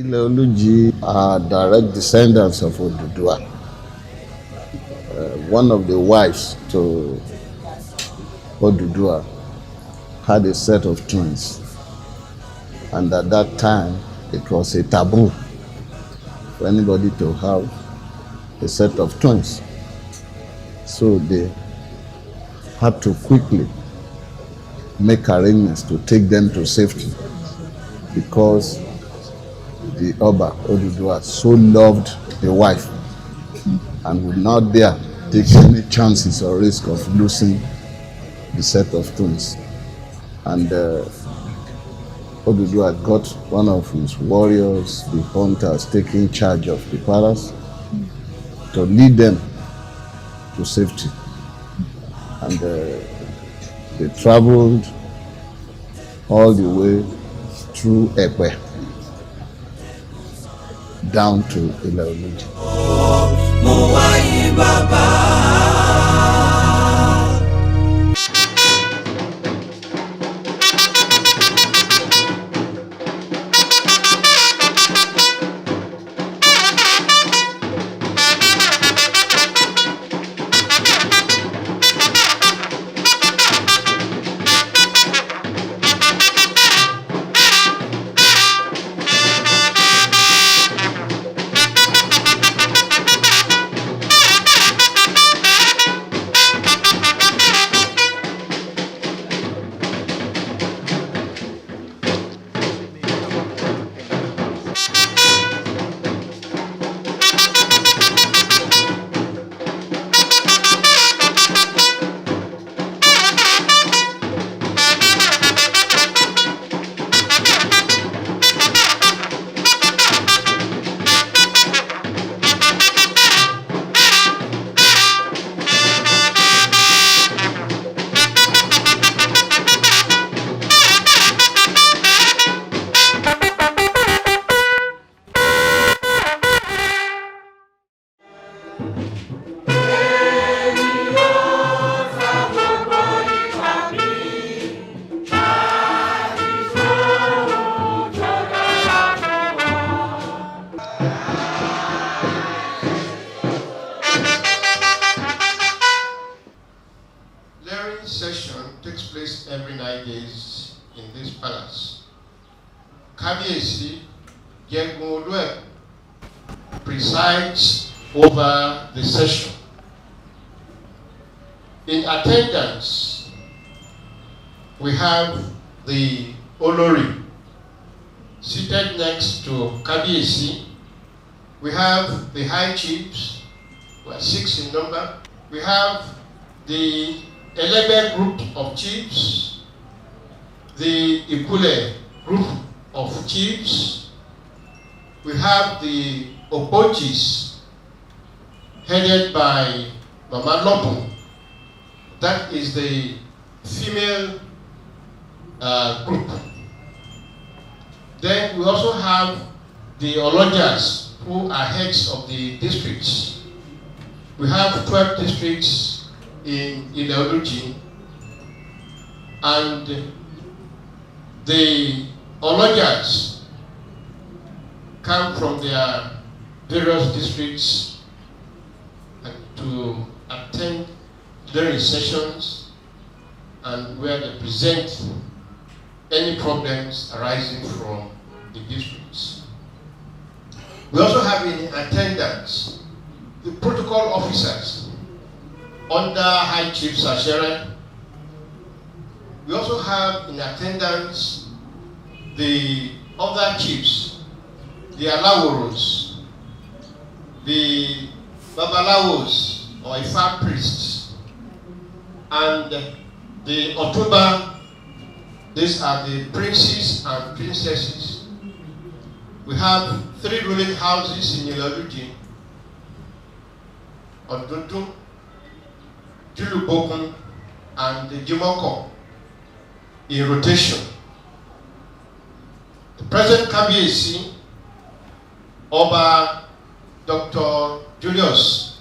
Ile-Oluji are direct descendants of Oduduwa. One of the wives to Oduduwa had a set of twins, and at that time it was a taboo for anybody to have a set of twins. So they had to quickly make arrangements to take them to safety, because the Oba Oduduwa so loved the wife and would not dare take any chances or risk of losing the set of twins. And Oduduwa got one of his warriors, the hunters, taking charge of the palace to lead them to safety. And they traveled all the way through Epe down to Ile-Oluji. Session takes place every 9 days in this palace. Kábíyèsí Jẹgun presides over the session. In attendance, we have the Olori seated next to Kábíyèsí. We have the High Chiefs, who are 6 in number. We have the Elebe group of chiefs, the Ikule group of chiefs. We have the Opochis, headed by Mama Lopu. That is the female group. Then we also have the Olojas, who are heads of the districts. We have 12 districts in Ile-Oluji, and the Olojas come from their various districts to attend during sessions and where they present any problems arising from the districts. We also have in attendance the protocol officers under High Chief Sashere. We also have in attendance the other chiefs, the Alaworos, the Babalawos or Ifa priests, and the Otuba. These are the princes and princesses. We have 3 ruling houses in Ile-Oluji: Odudu, Julubokun, and the Jimoko in rotation. The present Kábíyèsí, Oba Dr. Julius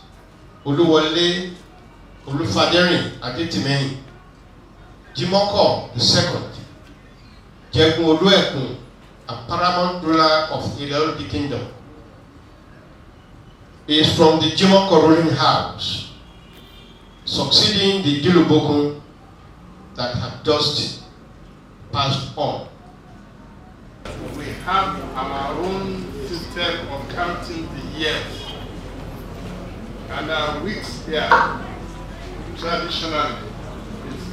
Oluwole Olufaderin Adetimehin, Jimoko II, Jẹgun Olúẹ̀kún and paramount ruler of Ile-Oluji Kingdom. He is from the Jimoko ruling house, succeeding the Dilubokun that have just passed on. We have our own system of counting the years, and our weeks here traditionally is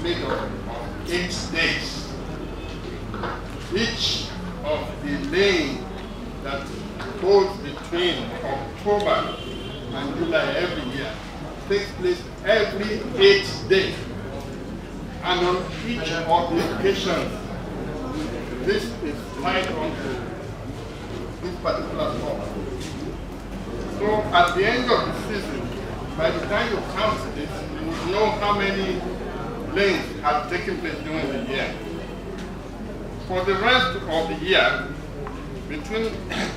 made up of 8 days. Each of the Lein that falls between October and July every year takes place every 8 days. And on each of the occasions, this is tied onto this particular form. So at the end of the season, by the time you count this, you will know how many lanes have taken place during the year. For the rest of the year, between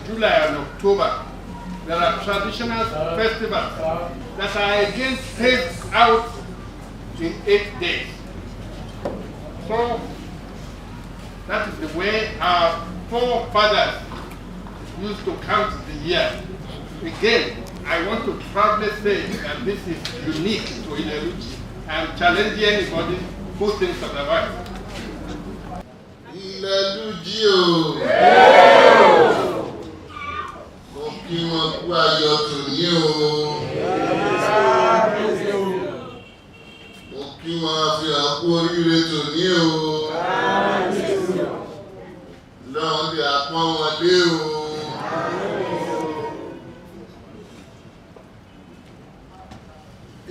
July and October, there are traditional festivals that are again spaced out in 8 days. So that is the way our forefathers used to count the year. Again, I want to proudly say that this is unique to Ile-Oluji and challenge anybody who thinks otherwise. Ile-Oluji o. Mo kí wọn kú ayọ̀ tòní o. Mo kí wọn fi àkú oríire tòní o. Lọ́wọ́n bí àpọ́n wọn dé o.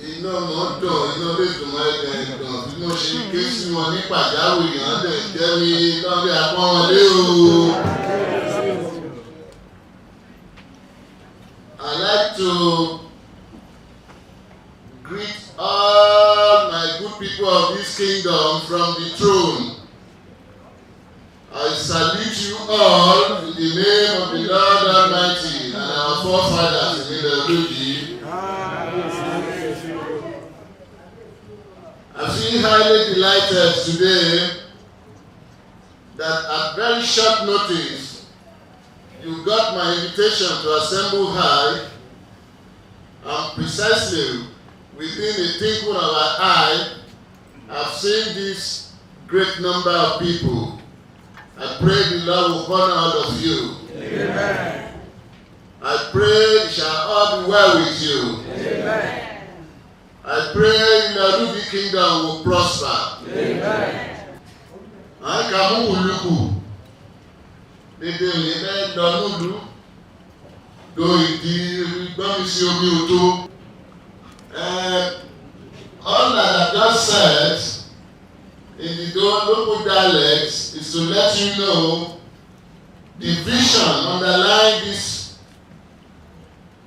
Iná mọ́tò iná lè dùn mọ́ ẹ̀dẹ̀ ìdàn bí mo ṣe ké sí wọn ní pàjáwìrì hàn dẹ̀ jẹ́ mi lọ́wọ́n bí àpọ́n wọn dé o. I'd like to greet all my good people of this kingdom from the throne. I salute you all in the name of the Lord Almighty and our forefathers in Ile-Oluji. I feel highly delighted today that at very short notice you got my invitation to assemble high, and precisely within a twinkle of an eye, I've seen this great number of people. I pray the Lord will honor all of you. Amen. I pray it shall all be well with you. Amen. I pray Ile-Oluji Kingdom will prosper. Amen. I come uluku. Dede òye bẹ́ẹ̀ lọ lólu. Do ìdí gbọ́n mi sí omi òtó. All that I just said in the local dialects is to let you know the vision underlying this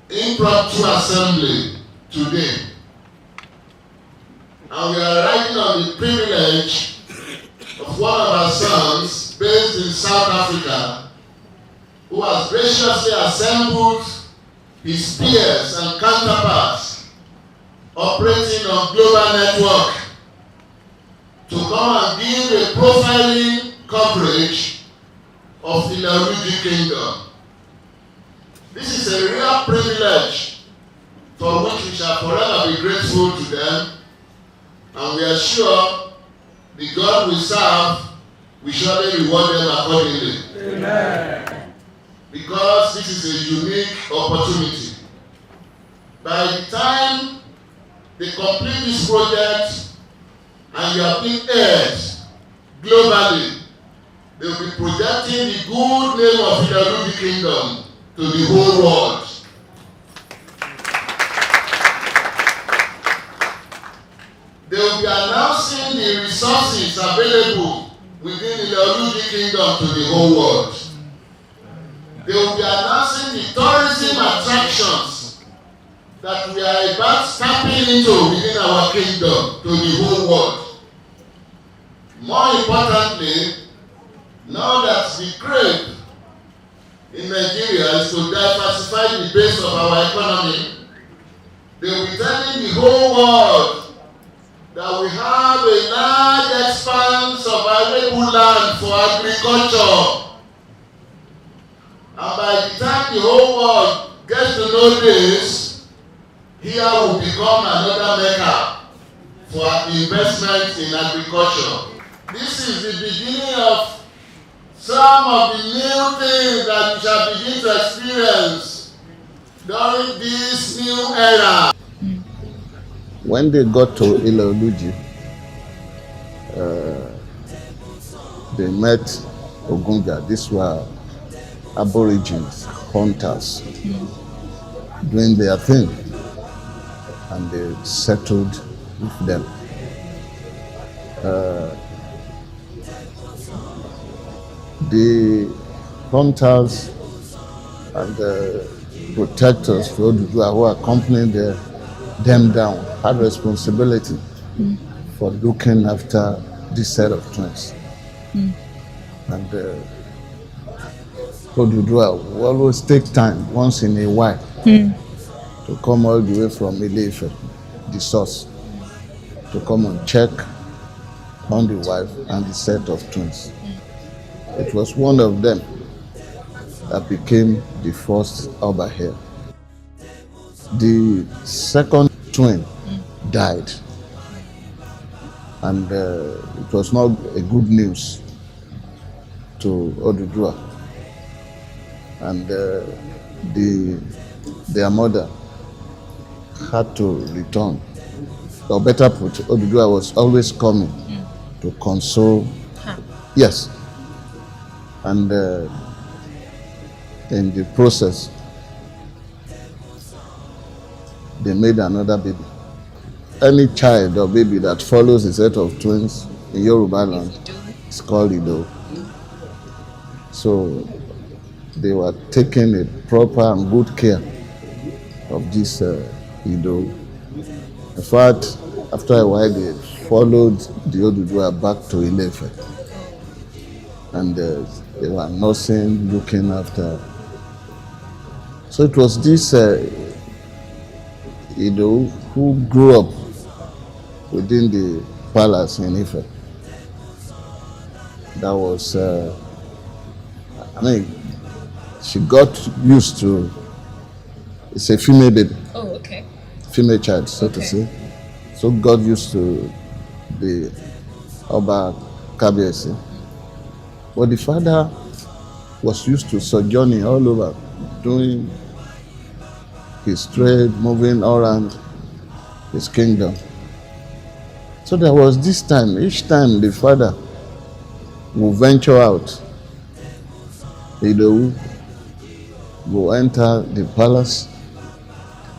impromptu assembly today. And we are riding on the privilege of one of our sons based in South Africa who has graciously assembled his peers and counterparts operating on global network to come and give a profiling coverage of the Ile-Oluji Kingdom. This is a real privilege for which we shall forever be grateful to them, and we are sure the God we serve will surely reward them accordingly. Amen. Because this is a unique opportunity. By the time they complete this project and you have been aired globally, they will be projecting the good name of the Ile-Oluji Kingdom to the whole world. They will be announcing the resources available within the Ile-Oluji Kingdom to the whole world. They will be announcing the tourism attractions that we are about tapping into within our kingdom to the whole world. More importantly, now that the crave in Nigeria is to diversify the base of our economy, they will be telling the whole world that we have a large expanse of available land for for agriculture. And by the time the whole world gets to know this, here will become another mecca for investment in agriculture. This is the beginning of some of the new things that we shall begin to experience during this new era. When they got to Ile-Oluji, they met Ogunja. These were aborigines, hunters, doing their thing, and they settled with them. The hunters and the protectors for Oduduwa who accompanied them down had responsibility for looking after this set of twins. And Oduduwa will always take time once in a while to come all the way from Ile-Ife, the source, to come and check on the wife and the set of twins. It was one of them that became the first Oba here. The second twin died, and it was not a good news to Oduduwa. And their mother had to return. Or better put, Oduduwa was always coming to console. Yes. And in the process, they made another baby. Any child or baby that follows a set of twins in Yoruba land is called Ido. So they were taking a proper and good care of this Ido. In fact, after a while, they followed the Oduduwa back to Ile-Ife. And they were nursing, looking after. So it was this Ido who grew up within the palace in Ife. That was, she got used to, it's a female baby. Oh, okay. Female child, so to say. So got used to the Oba Kabiesi. But the father was used to sojourning all over, doing his trade, moving around his kingdom. So there was this time, each time the father would venture out, he will enter the palace,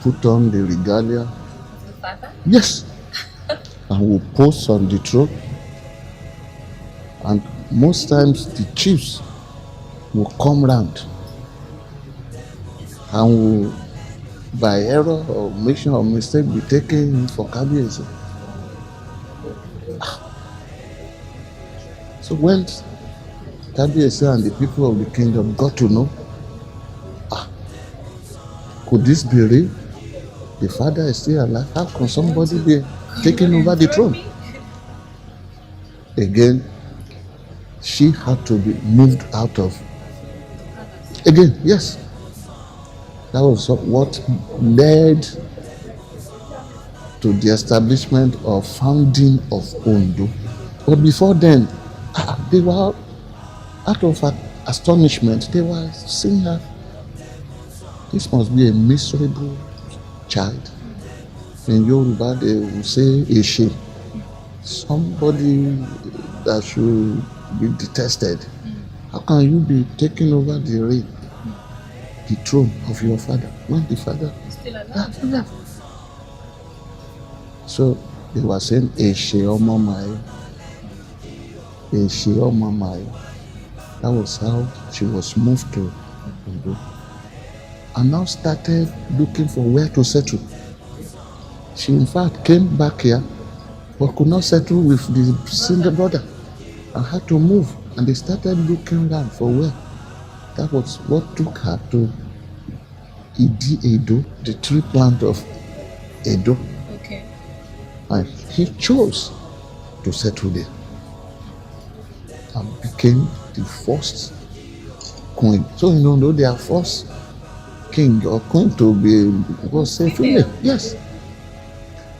put on the regalia. The father? Yes. And will pose on the throne. And most times the chiefs will come round and will, by error or mission or mistake, be taken for Kabiyesi. So when Kabiyesi and the people of the kingdom got to know, could this be real? The father is still alive. How can somebody be taking over the throne? Again, she had to be moved out of. Again, yes. That was what led to the establishment or founding of Ondo. But before then, they were out of astonishment. They were seeing her. This must be a miserable child. In Yoruba, they will say Eshe. Somebody that should be detested. How can you be taking over the reign, the throne of your father, when the father is still alive? So they were saying Eshe Omamayo. Eshe Omamayo. That was how she was moved to Ondo. And now started looking for where to settle. She in fact came back here, but could not settle with the single brother and had to move. And they started looking around for where. That was what took her to Edo, the tree plant of Edo. Okay. And he chose to settle there. and became the first queen. So in Ondo, their first king or queen to be was a female. Yes.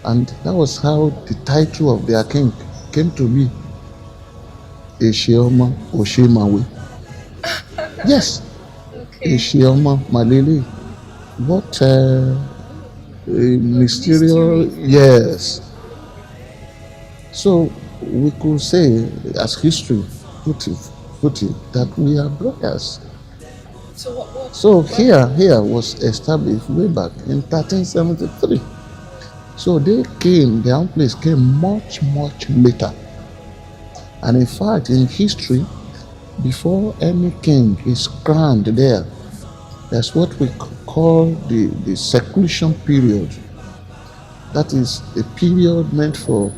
And that was how the title of their king came to be Esheoma Oshemawe. Yes, Okay. Esheoma Malele. What a mysterious, Mystery. yes. So we could say, as history put it, that we are brothers. So So here was established way back in 1373. So their own place came much, much later. And in fact, in history, before any king is crowned there, that's what we call the seclusion period. That is a period meant for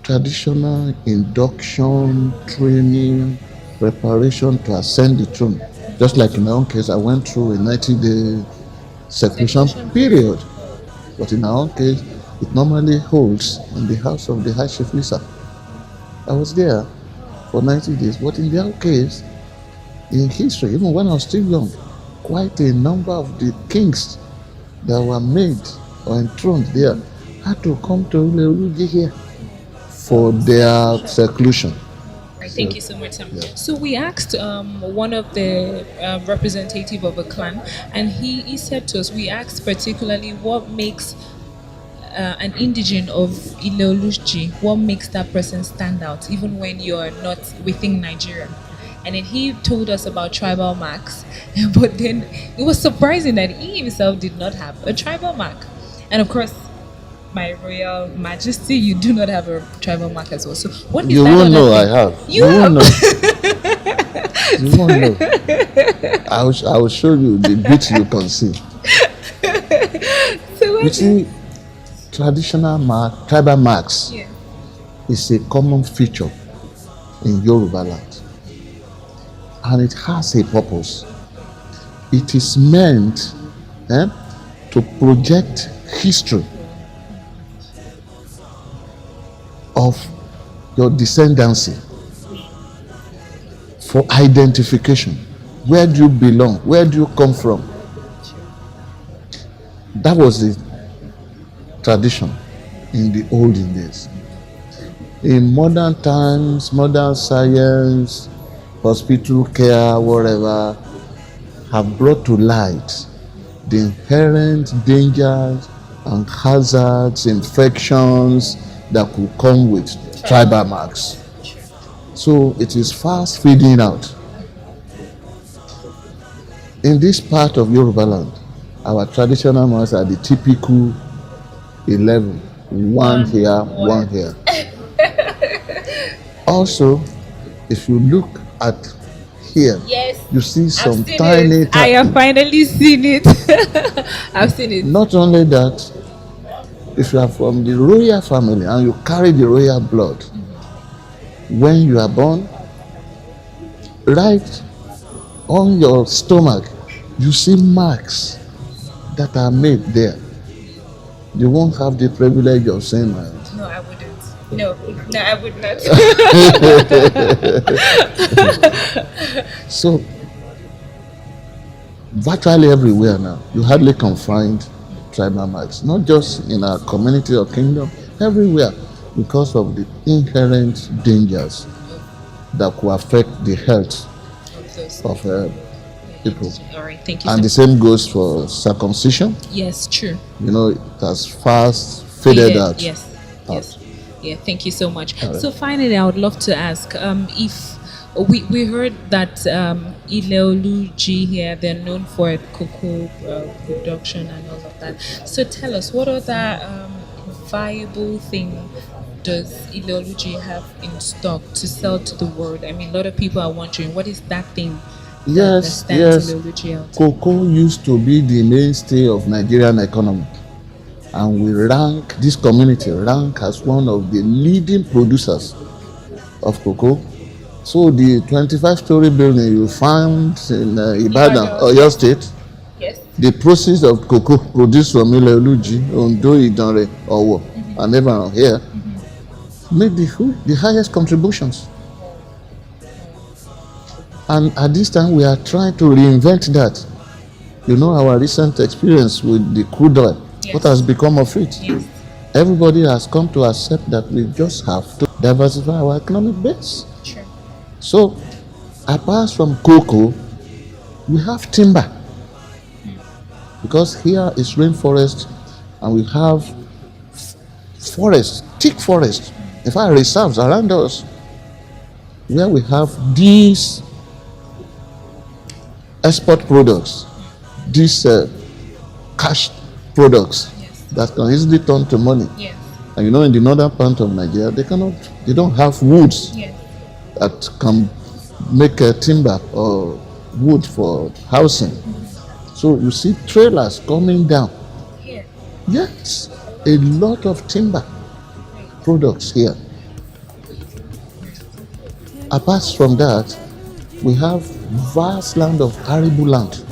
traditional induction, training, preparation to ascend the throne. Just like in my own case, I went through a 90-day seclusion period. But in our own case, it normally holds in the house of the High Chief Lisa. I was there for 90 days. But in their case, in history, even when I was still young, quite a number of the kings that were made or enthroned there had to come to Ile-Oluji here for their seclusion. Right, thank you so much, Sam. Yeah. So we asked one of the representative of a clan, and he said to us, we asked particularly what makes an indigene of Ile-Oluji, what makes that person stand out, even when you're not within Nigeria. And then he told us about tribal marks, but then it was surprising that he himself did not have a tribal mark. And of course, my royal majesty, you do not have a tribal mark as well. So what is You that won't other know I thing? have. You won't have. know. You won't know. I will show you the bits you can see. So what You see, tribal marks yeah. is a common feature in Yoruba land. And it has a purpose. It is meant to project history of your descendancy for identification. Where do you belong? Where do you come from? That was the tradition in the olden days. In modern times, modern science, hospital care, whatever, have brought to light the inherent dangers and hazards, infections that could come with tribal marks. So it is fast fading out. In this part of Yoruba land, our traditional marks are the typical 11, one here, one here. Also, if you look at here, Yes. you see I've some seen tiny, it. I have finally seen it. I've seen it. Not only that, if you are from the royal family and you carry the royal blood, when you are born, right on your stomach, you see marks that are made there. You won't have the privilege of saying that. No, I wouldn't. No, I would not. So, virtually everywhere now, you hardly can find tribal marks, not just in our community or kingdom, everywhere, because of the inherent dangers that could affect the health of people. All right, thank you. And the same goes for circumcision. Yes, true. You know, it has fast faded out. Yes, out. yes. Yeah, thank you so much. So finally, I would love to ask if we heard that Ile-Oluji here, they're known for cocoa production and all of that. So tell us, what other viable thing does Ile-Oluji have in stock to sell to the world? I mean, a lot of people are wondering, what is that thing that Yes, stands yes. Ile-Oluji out? Cocoa used to be the mainstay of Nigerian economy. And we rank, this community rank as one of the leading producers of cocoa. So the 25-story building you find in Ibadan, Oyo State, Yes. the process of cocoa produced from Ile-Oluji, Ondo, Idonre, Owo, and everyone here, made the highest contributions. And at this time, we are trying to reinvent that. You know, our recent experience with the crude oil, Yes. what has become of it? Yes. Everybody has come to accept that we just have to diversify our economic base. Sure. So, apart from cocoa, we have timber. Because here is rainforest and we have forest, thick forest. In fact, reserves around us where we have these export products, these cash products Yes. that can easily turn to money. Yes. And you know, in the northern part of Nigeria, they don't have woods Yes. that can make a timber or wood for housing. So you see trailers coming down. Here. Yes, a lot of timber products here. Apart from that, we have vast land of arable land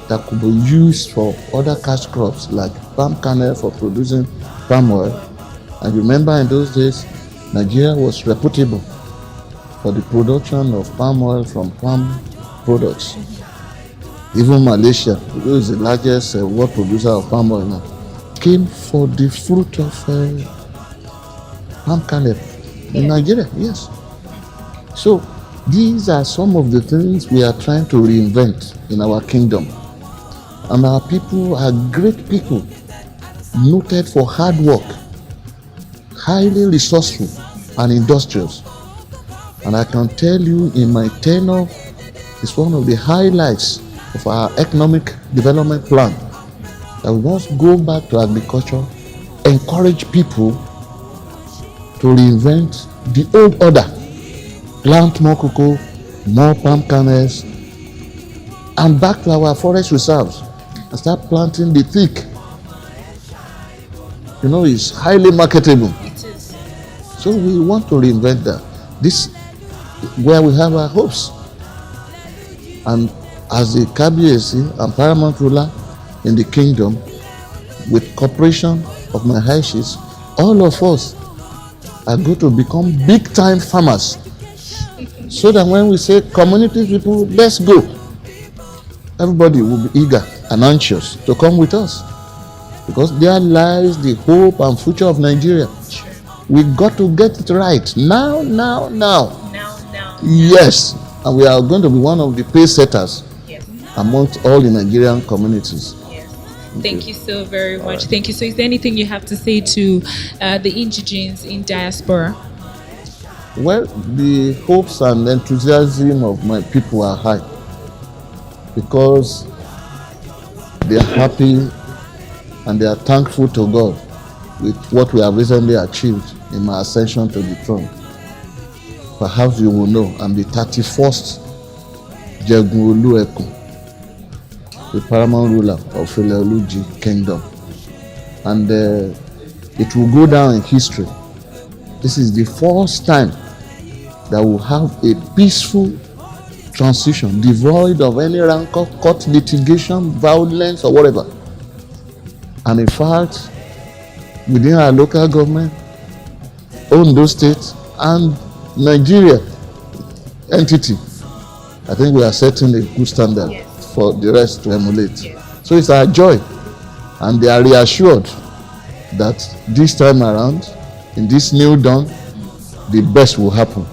that could be used for other cash crops like palm kernel for producing palm oil. And remember, in those days, Nigeria was reputable for the production of palm oil from palm products. Even Malaysia, who is the largest world producer of palm oil now, came for the fruit of palm kernel in Nigeria. Yes. So these are some of the things we are trying to reinvent in our kingdom. And our people are great people, noted for hard work, highly resourceful and industrious. And I can tell you, in my tenure, it's one of the highlights of our economic development plan that we must go back to agriculture, encourage people to reinvent the old order, plant more cocoa, more palm kernels, and back to our forest reserves and start planting the thick. You know, it's highly marketable. It is. So we want to reinvent that. This is where we have our hopes. And as the Kabiyesi and paramount ruler in the kingdom, with cooperation of my high chiefs, all of us are going to become big time farmers. So that when we say community people, let's go, everybody will be eager and anxious to come with us. Because there lies the hope and future of Nigeria. Sure. We got to get it right now. Now. Yes, and we are going to be one of the pace setters Yes. amongst all the Nigerian communities. Yes. Thank you so very much. Thank you. So, is there anything you have to say to the indigenes in diaspora? Well, the hopes and enthusiasm of my people are high because they are happy and they are thankful to God with what we have recently achieved in my ascension to the throne. Perhaps you will know I'm the 31st Jegun Ekun, the paramount ruler of Ile-Oluji Kingdom. And it will go down in history. This is the first time that we'll have a peaceful transition, devoid of any rancor, court litigation, violence, or whatever. And in fact, within our local government, Ondo State, and Nigeria entity, I think we are setting a good standard for the rest to emulate. So it's our joy, and they are reassured that this time around, in this new dawn, the best will happen.